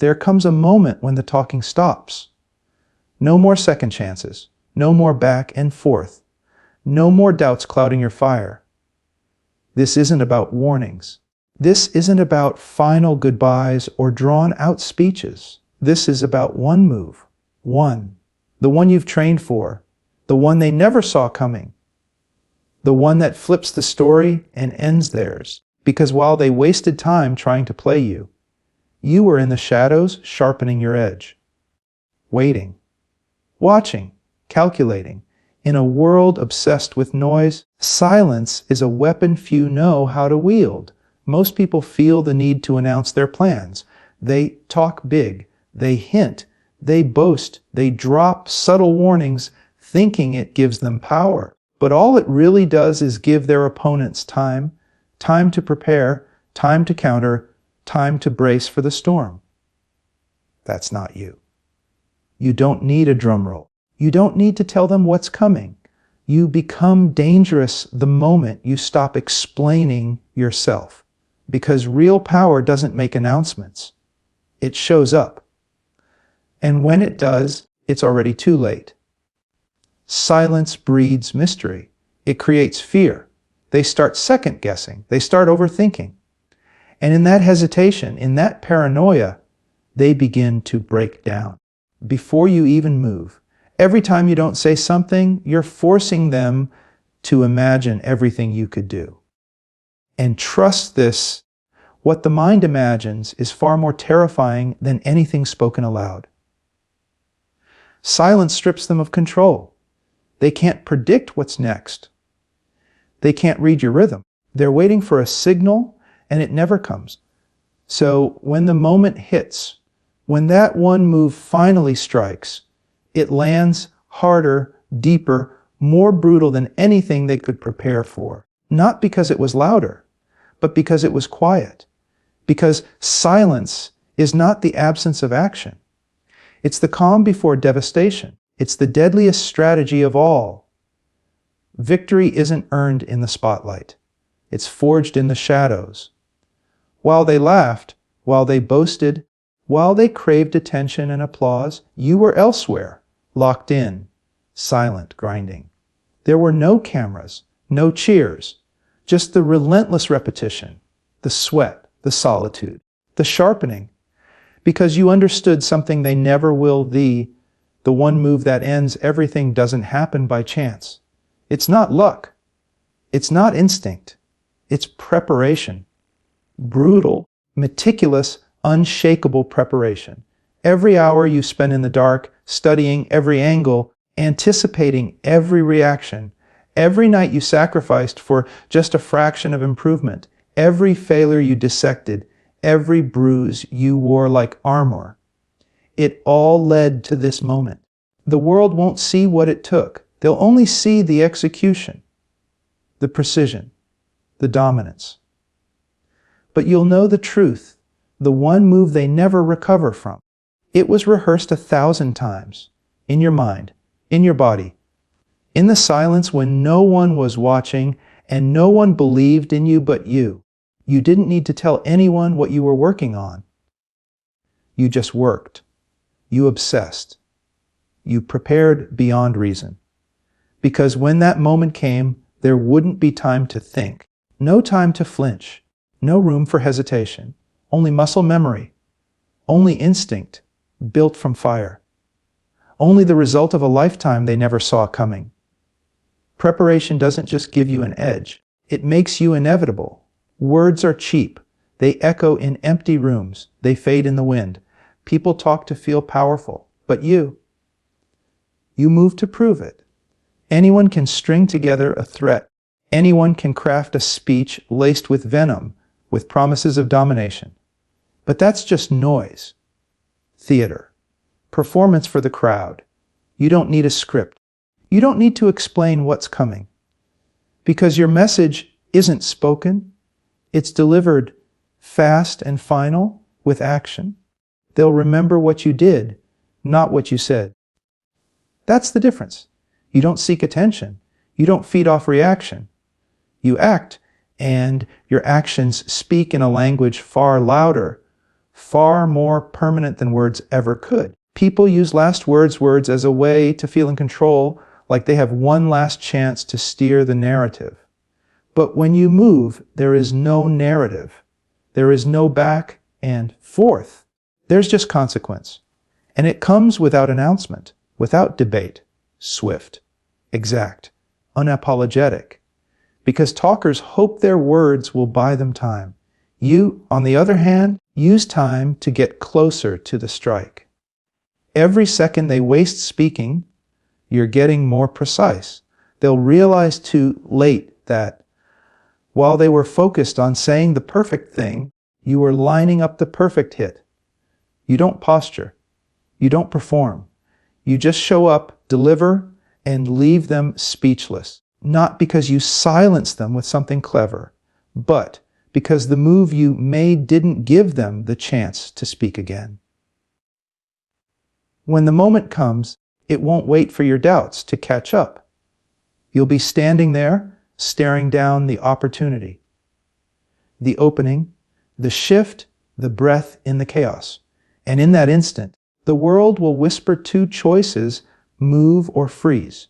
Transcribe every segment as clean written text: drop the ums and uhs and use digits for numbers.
there comes a moment when the talking stops. No more second chances. No more back and forth. No more doubts clouding your fire. This isn't about warnings. This isn't about final goodbyes or drawn-out speeches. This is about one move. One. The one you've trained for. The one they never saw coming. The one that flips the story and ends theirs. Because while they wasted time trying to play you, you were in the shadows sharpening your edge. Waiting. Watching. Calculating. In a world obsessed with noise, silence is a weapon few know how to wield. Most people feel the need to announce their plans. They talk big. They hint. They boast. They drop subtle warnings, thinking it gives them power. But all it really does is give their opponents time. Time to prepare. Time to counter. Time to brace for the storm. That's not you. You don't need a drum roll. You don't need to tell them what's coming. You become dangerous the moment you stop explaining yourself. Because real power doesn't make announcements. It shows up. And when it does, it's already too late. Silence breeds mystery. It creates fear. They start second-guessing. They start overthinking. And in that hesitation, in that paranoia, they begin to break down. Before you even move, every time you don't say something, you're forcing them to imagine everything you could do. And trust this, what the mind imagines is far more terrifying than anything spoken aloud. Silence strips them of control. They can't predict what's next. They can't read your rhythm. They're waiting for a signal, and it never comes. So when the moment hits, when that one move finally strikes, it lands harder, deeper, more brutal than anything they could prepare for. Not because it was louder, but because it was quiet. Because silence is not the absence of action. It's the calm before devastation. It's the deadliest strategy of all. Victory isn't earned in the spotlight. It's forged in the shadows. While they laughed, while they boasted, while they craved attention and applause, you were elsewhere, locked in, silent, grinding. There were no cameras, no cheers, just the relentless repetition, the sweat, the solitude, the sharpening, because you understood something they never will, the one move that ends everything doesn't happen by chance. It's not luck. It's not instinct. It's preparation. Brutal, meticulous, unshakable preparation. Every hour you spend in the dark, studying every angle, anticipating every reaction. Every night you sacrificed for just a fraction of improvement. Every failure you dissected. Every bruise you wore like armor. It all led to this moment. The world won't see what it took. They'll only see the execution, the precision, the dominance. But you'll know the truth, the one move they never recover from. It was rehearsed 1,000 times, in your mind, in your body, in the silence when no one was watching and no one believed in you but you. You didn't need to tell anyone what you were working on. You just worked. You obsessed. You prepared beyond reason. Because when that moment came, there wouldn't be time to think. No time to flinch. No room for hesitation. Only muscle memory. Only instinct, built from fire. Only the result of a lifetime they never saw coming. Preparation doesn't just give you an edge. It makes you inevitable. Words are cheap. They echo in empty rooms. They fade in the wind. People talk to feel powerful. But you move to prove it. Anyone can string together a threat. Anyone can craft a speech laced with venom, with promises of domination. But that's just noise. Theater. Performance for the crowd. You don't need a script. You don't need to explain what's coming. Because your message isn't spoken. It's delivered fast and final with action. They'll remember what you did, not what you said. That's the difference. You don't seek attention. You don't feed off reaction. You act, and your actions speak in a language far louder, far more permanent than words ever could. People use last words as a way to feel in control, like they have one last chance to steer the narrative. But when you move, there is no narrative. There is no back and forth. There's just consequence. And it comes without announcement, without debate, swift, exact, unapologetic. Because talkers hope their words will buy them time. You, on the other hand, use time to get closer to the strike. Every second they waste speaking, you're getting more precise. They'll realize too late that while they were focused on saying the perfect thing, you were lining up the perfect hit. You don't posture. You don't perform. You just show up, deliver, and leave them speechless. Not because you silenced them with something clever, but because the move you made didn't give them the chance to speak again. When the moment comes, it won't wait for your doubts to catch up. You'll be standing there, staring down the opportunity, the opening, the shift, the breath in the chaos. And in that instant, the world will whisper two choices: move or freeze,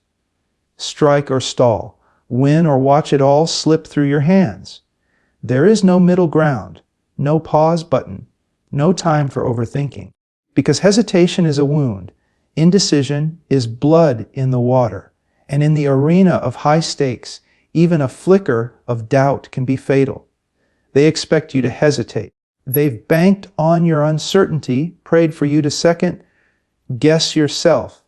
strike or stall, win or watch it all slip through your hands. There is no middle ground, no pause button, no time for overthinking. Because hesitation is a wound, indecision is blood in the water, and in the arena of high stakes, even a flicker of doubt can be fatal. They expect you to hesitate. They've banked on your uncertainty, prayed for you to second guess yourself,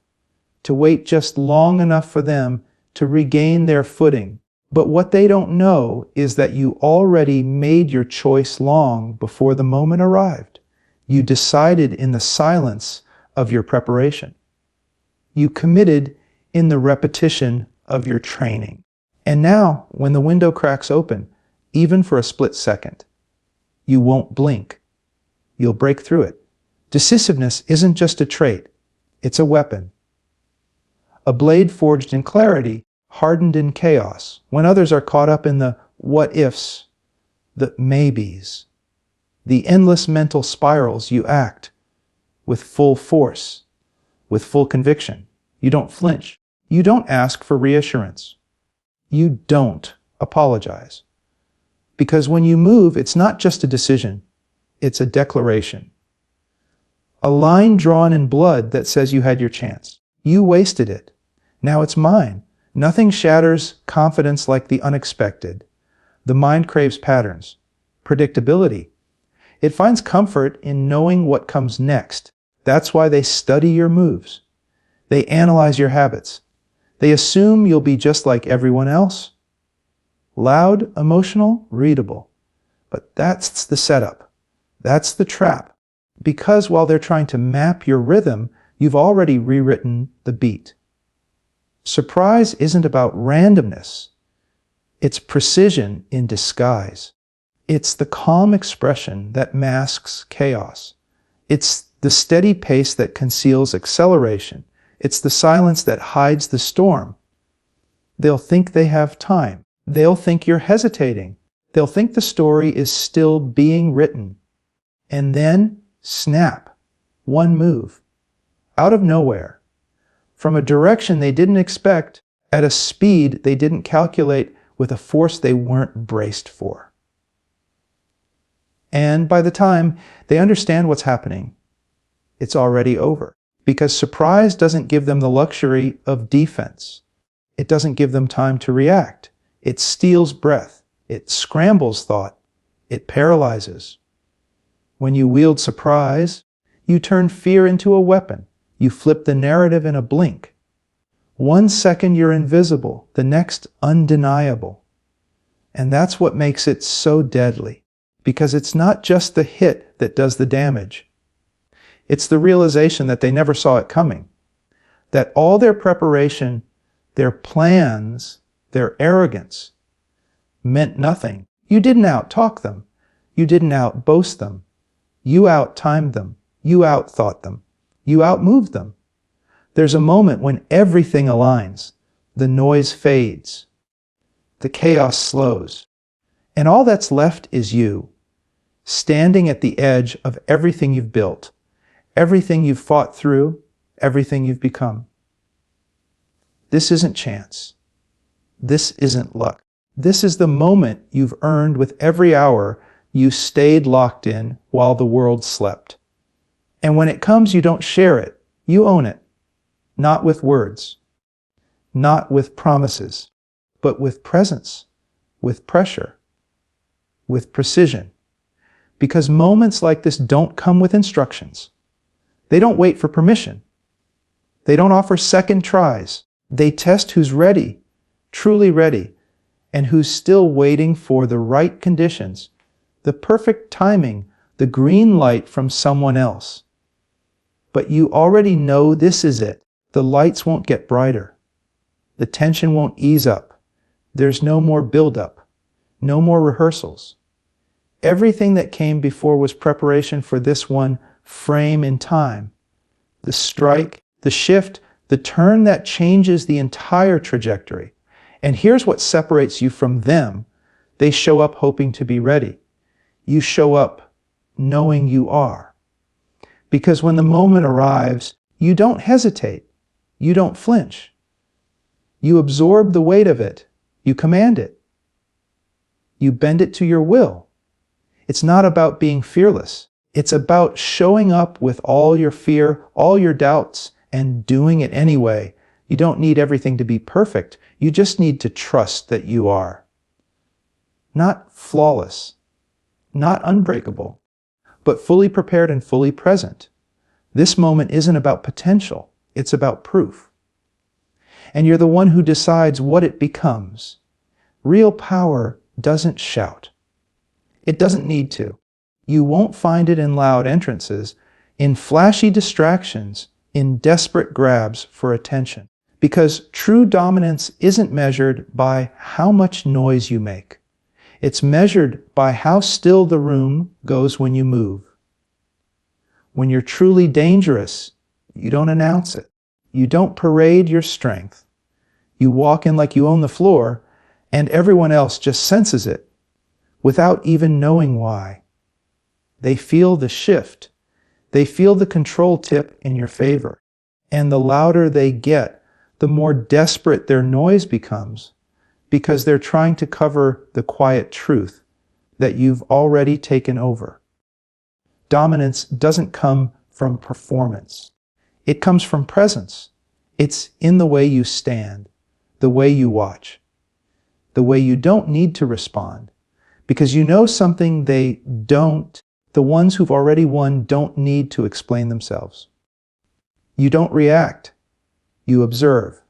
to wait just long enough for them to regain their footing. But what they don't know is that you already made your choice long before the moment arrived. You decided in the silence of your preparation. You committed in the repetition of your training. And now, when the window cracks open, even for a split second, you won't blink. You'll break through it. Decisiveness isn't just a trait. It's a weapon. A blade forged in clarity, hardened in chaos, when others are caught up in the what-ifs, the maybes, the endless mental spirals. You act with full force, with full conviction. You don't flinch. You don't ask for reassurance. You don't apologize. Because when you move, it's not just a decision, it's a declaration. A line drawn in blood that says you had your chance. You wasted it. Now it's mine. Nothing shatters confidence like the unexpected. The mind craves patterns, predictability. It finds comfort in knowing what comes next. That's why they study your moves. They analyze your habits. They assume you'll be just like everyone else. Loud, emotional, readable. But that's the setup. That's the trap. Because while they're trying to map your rhythm, you've already rewritten the beat. Surprise isn't about randomness. It's precision in disguise. It's the calm expression that masks chaos. It's the steady pace that conceals acceleration. It's the silence that hides the storm. They'll think they have time. They'll think you're hesitating. They'll think the story is still being written. And then, snap. One move. Out of nowhere. From a direction they didn't expect, at a speed they didn't calculate, with a force they weren't braced for. And by the time they understand what's happening, it's already over. Because surprise doesn't give them the luxury of defense. It doesn't give them time to react. It steals breath. It scrambles thought. It paralyzes. When you wield surprise, you turn fear into a weapon. You flip the narrative in a blink. 1 second you're invisible, the next undeniable. And that's what makes it so deadly. Because it's not just the hit that does the damage. It's the realization that they never saw it coming. That all their preparation, their plans, their arrogance meant nothing. You didn't out-talk them. You didn't out-boast them. You out-timed them. You out-thought them. You out-moved them. There's a moment when everything aligns. The noise fades. The chaos slows. And all that's left is you. standing at the edge of everything you've built, everything you've fought through, everything you've become. This isn't chance. This isn't luck. This is the moment you've earned with every hour you stayed locked in while the world slept. And when it comes, you don't share it. You own it. Not with words, not with promises, but with presence, with pressure, with precision. Because moments like this don't come with instructions. They don't wait for permission. They don't offer second tries. They test who's ready, truly ready, and who's still waiting for the right conditions, the perfect timing, the green light from someone else. But you already know this is it. The lights won't get brighter. The tension won't ease up. There's no more build-up, no more rehearsals. Everything that came before was preparation for this one frame in time. The strike, the shift, the turn that changes the entire trajectory. And here's what separates you from them. They show up hoping to be ready. You show up knowing you are. Because when the moment arrives, you don't hesitate. You don't flinch. You absorb the weight of it. You command it. You bend it to your will. It's not about being fearless. It's about showing up with all your fear, all your doubts, and doing it anyway. You don't need everything to be perfect. You just need to trust that you are. Not flawless, not unbreakable, but fully prepared and fully present. This moment isn't about potential. It's about proof. And you're the one who decides what it becomes. Real power doesn't shout. It doesn't need to. You won't find it in loud entrances, in flashy distractions, in desperate grabs for attention. Because true dominance isn't measured by how much noise you make. It's measured by how still the room goes when you move. When you're truly dangerous, you don't announce it. You don't parade your strength. You walk in like you own the floor, and everyone else just senses it, without even knowing why. They feel the shift. They feel the control tip in your favor. And the louder they get, the more desperate their noise becomes, because they're trying to cover the quiet truth that you've already taken over. Dominance doesn't come from performance. It comes from presence. It's in the way you stand, the way you watch, the way you don't need to respond, because you know something they don't. The ones who've already won don't need to explain themselves. You don't react. You observe.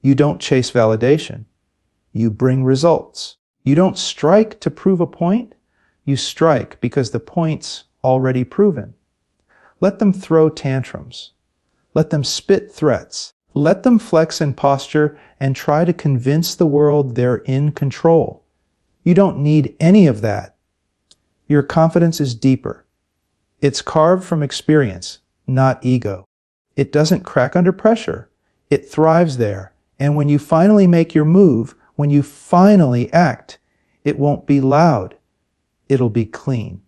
You don't chase validation. You bring results. You don't strike to prove a point. You strike because the point's already proven. Let them throw tantrums. Let them spit threats. Let them flex in posture and try to convince the world they're in control. You don't need any of that. Your confidence is deeper. It's carved from experience, not ego. It doesn't crack under pressure. It thrives there. And when you finally make your move, when you finally act, it won't be loud. It'll be clean,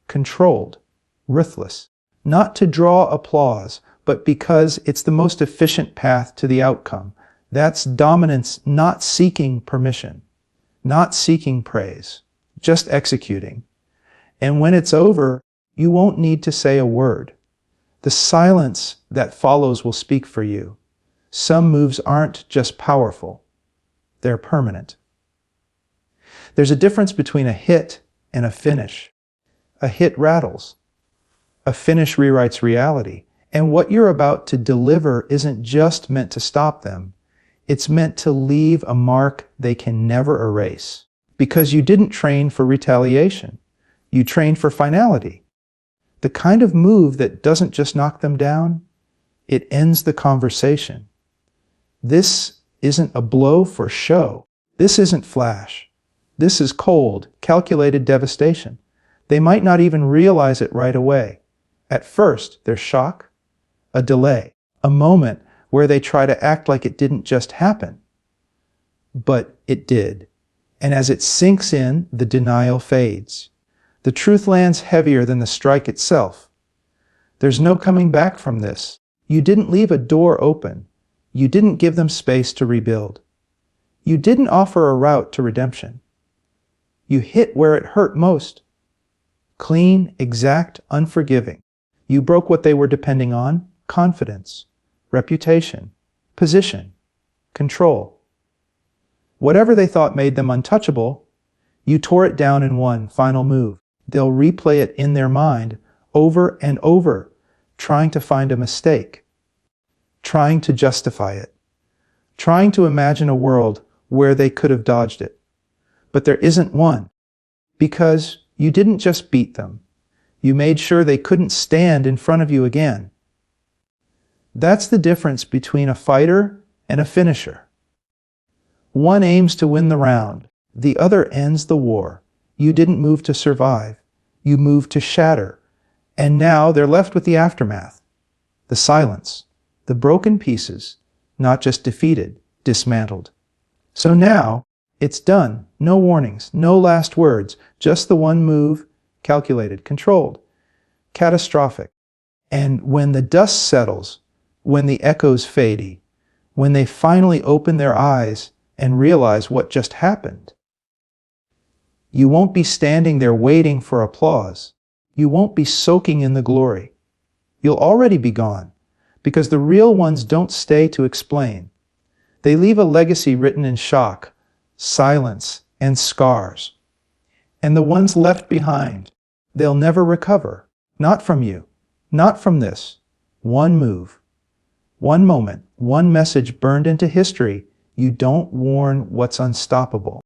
controlled, ruthless. Not to draw applause, but because it's the most efficient path to the outcome. That's dominance, not seeking permission, not seeking praise, just executing. And when it's over, you won't need to say a word. The silence that follows will speak for you. Some moves aren't just powerful, they're permanent. There's a difference between a hit and a finish. A hit rattles. A finish rewrites reality. And what you're about to deliver isn't just meant to stop them. It's meant to leave a mark they can never erase. Because you didn't train for retaliation. You trained for finality. The kind of move that doesn't just knock them down, it ends the conversation. This isn't a blow for show. This isn't flash. This is cold, calculated devastation. They might not even realize it right away. At first, there's shock, a delay, a moment where they try to act like it didn't just happen. But it did. And as it sinks in, the denial fades. The truth lands heavier than the strike itself. There's no coming back from this. You didn't leave a door open. You didn't give them space to rebuild. You didn't offer a route to redemption. You hit where it hurt most. Clean, exact, unforgiving. You broke what they were depending on: confidence, reputation, position, control. Whatever they thought made them untouchable, you tore it down in one final move. They'll replay it in their mind over and over, trying to find a mistake, trying to justify it, trying to imagine a world where they could have dodged it. But there isn't one, because you didn't just beat them. You made sure they couldn't stand in front of you again. That's the difference between a fighter and a finisher. One aims to win the round, the other ends the war. You didn't move to survive. You moved to shatter. And now they're left with the aftermath. The silence. The broken pieces. Not just defeated, dismantled. So now, it's done. No warnings, no last words. Just the one move, calculated, controlled, catastrophic. And when the dust settles, when the echoes fade, when they finally open their eyes and realize what just happened, you won't be standing there waiting for applause. You won't be soaking in the glory. You'll already be gone, because the real ones don't stay to explain. They leave a legacy written in shock, silence, and scars. And the ones left behind, they'll never recover. Not from you, not from this. One move, one moment, one message burned into history. You don't warn what's unstoppable.